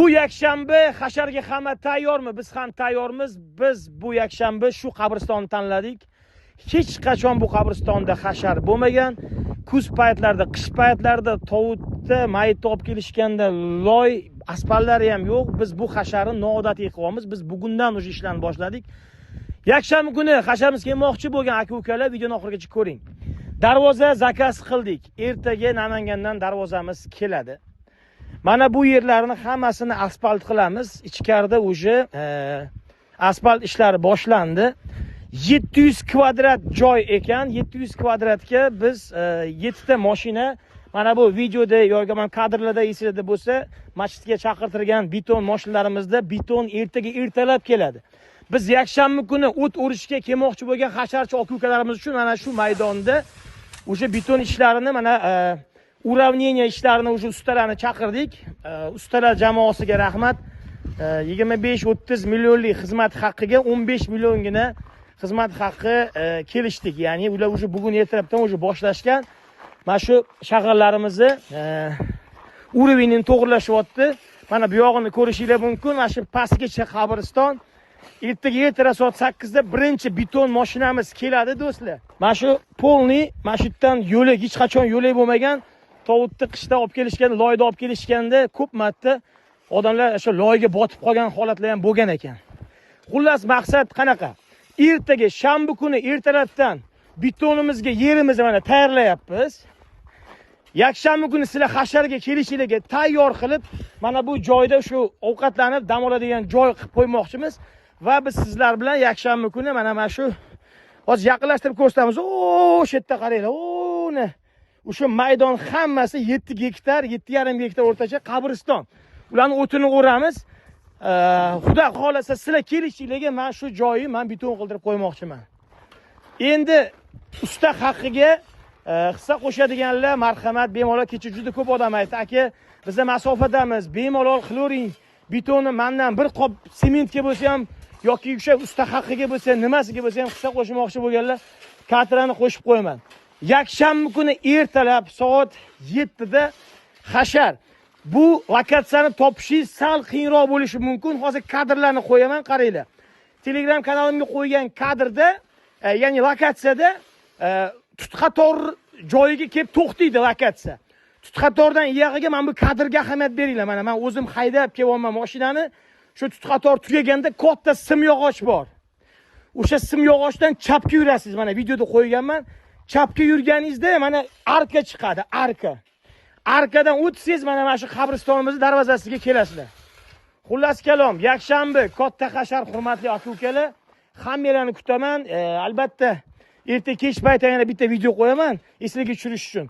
Bu yakshanba hasharga hamma tayyormi? Biz ham tayyormiz. Biz bu yakshanba shu qabristonni tanladik. Hech qachon bu qabristonda hashar bo'lmagan. Kuz paytlarida, qish paytlarida tovutda mayitni olib kelishganda loy asfaltlari ham yo'q. Biz bu hasharni noodatiy qilyapmiz. Biz bugundan o'sha ishlarni boshladik. Yakshanba kuni hasharimiz kelmoqchi bo'lgan aka-ukalar videoni oxirigacha ko'ring. Darvoza zakaz qildik. Ertaga Namangandan darvozamiz keladi. Mana bu yerlarni hammasini asfalt qilamiz. Ichkarida o'sha asfalt ishlari boshlandi. 700 kvadrat joy ekan. 700 kvadratga biz 7 ta mashina, mana bu videoda yo'lgaman kadrlarda esingizda bo'lsa, masjidga chaqirtirgan beton mashinalarimizda beton ertaga ertalab keladi. Biz yakshanba kuni o't o'rishga kelmoqchi bo'lgan hasharchi aka-ukalarimiz uchun mana shu maydonda o'sha beton ishlarini, mana uravnение ishlarini o'sha ustalarni chaqirdik. Ustalar jamoasiga rahmat. 25-30 millionlik xizmat haqqiga 15 milliongina xizmat haqqi kelishdik. Ya'ni ular o'sha bugun ertalabdan o'sha boshlashgan. Mana shu shag'allarimizni uravnini to'g'irlashyapti. Mana bu yog'ini ko'rishingiz mumkin. Mana shu pastgacha qabriston. Ertaga ertalab soat 8 da birinchi beton mashinamiz keladi do'stlar. Mana shu polniy, mana shu yerdan yo'lak, hech qachon yo'lak bo'lmagan. Tovutni qishda olib kelishganda, loyda olib kelishganda ko'p marta odamlar o'sha loyga botib qolgan holatlar ham bo'lgan ekan. Xullas maqsad qanaqa? Ertaga shanba kuni ertalabdan betonimizga yerimizni mana tayyorlayapmiz. Yakshanba kuni sizlar hasharga kelishingizga tayyor qilib, mana bu joyda shu ovqatlanib dam oladigan joy qilib qo'ymoqchimiz va biz sizlar bilan yakshanba kuni mana shu hozir yaqinlashtirib ko'rsatamiz. O'sha yerda qaranglar. O'ni o'sha maydon hammasi 7 gektar, 7,5 gektar o'rtacha qabriston. Ularni o'tini o'ramiz. Xudo xolasa sizlar kelishingizga men shu joyni men beton qildirib qo'ymoqchiman. Endi usta haqqiga hissa qo'shadiganlar marhamat, bemalol. Kecha juda ko'p odam aytdi, aka, biz masofadamiz, bemalol qilavering. Betonni mendan bir qop sementga bo'lsa ham yoki o'sha usta haqqiga bo'lsa, nimasiga bo'lsa ham hissa qo'shmoqchi bo'lganlar kartlarni qo'shib qo'yaman. Yakshanba kuni ertalab soat 7 da hashar. Bu lokatsiyani topishingiz sal qiyinroq bo'lishi mumkin. Hozir kadrlarni qo'yaman, qaranglar. Telegram kanalimga qo'ygan kadrda, ya'ni lokatsiyada tutqator joyiga kelib to'xtaydi lokatsiya. Tutqatordan iyag'iga mana bu kadrga ahamiyat beringlar. Mana men o'zim haydab kelyapman mashinani. Shu tutqator tugaganda katta simyog'och bor. O'sha simyog'ochdan chapga yurasiz. Mana videoda qo'yganman. Chapga yurganingizda mana arka chiqadi, arka. Arkadan o'tsangiz mana shu qabristonimiz darvozasiga kelasizlar. Xullas kalom, yakshanba katta hashar, hurmatli aka-ukalar. Hammalarni kutaman. Albatta erta kech payti yana bitta video qo'yaman eslarga tushirish uchun.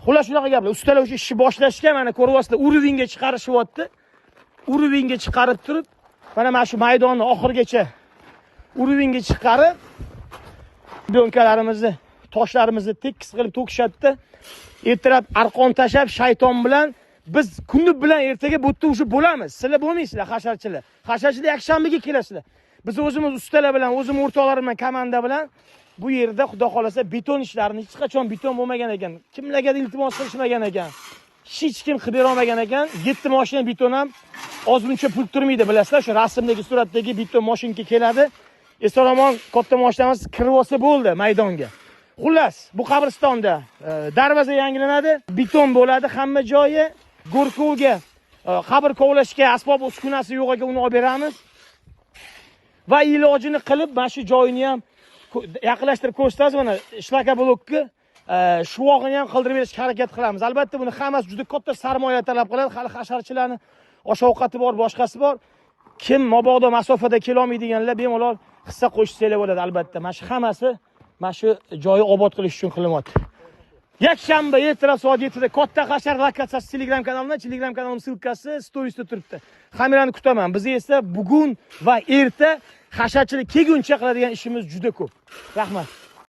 Xullas shunaqa gaplar. Ustalar o'sha ishni boshlashgan, mana ko'ryapsizlar, uravnga chiqarishyapti. Uravnga chiqarib turib, mana shu maydonni oxirigacha uravnga chiqarib donkalarimizni, toshlarimizni tekis qilib to'kishadi. Ertalab arqon tashab shayton bilan biz kuni bilan ertaga bu yerda o'sha bo'lamiz. Sizlar bo'lmaysizlar, hasharchilar. Hasharchilar yakshanbaga kelasizlar. Biz o'zimiz ustalar bilan, o'zim o'rtoqlarim bilan, komanda bilan bu yerda xudo xolasa beton ishlarini hech qachon beton bo'lmagan ekan. Kimlarga iltimos qilishmagan ekan. Hech kim qilib bera olmagan ekan. 7 mashina beton ham ozmuncha pul turmaydi, bilasizlar. Shu rasmdagi suratdagi beton mashinka keladi. Eson-omon katta mashinamiz kirib olsa bo'ldi maydonga. Xullas, bu qabristonda darvoza yangilanadi, beton bo'ladi hamma joyi. Go'rkovga, qabr kovlashga asbob uskunasi yo'q ekan, uni olib beramiz. Va ilojini qilib, mana shu joyini ham yaqinlashtirib ko'rsatamiz. Mana shlaka blokni shuvog'ini ham qildirib berishga harakat qilamiz. Albatta buni hammasi juda katta sarmoya talab qiladi. Hali hasharchilarning osh-ovqati bor, boshqasi bor. Kim mabodo masofada kela olmaydiganlar bemalol hissa qo'shsalar bo'ladi albatta. Mana shu hammasi mana shu joyi obod qilish uchun qilinyapti. Yakshanba ertalab soat 7 da katta hashar lokatsiyasi Telegram kanalimda, Telegram kanalim silkasi storiesda turibdi. Hammalarni kutaman. Biz esa bugun va erta hasharchilik kelguncha qiladigan ishimiz juda ko'p. Rahmat.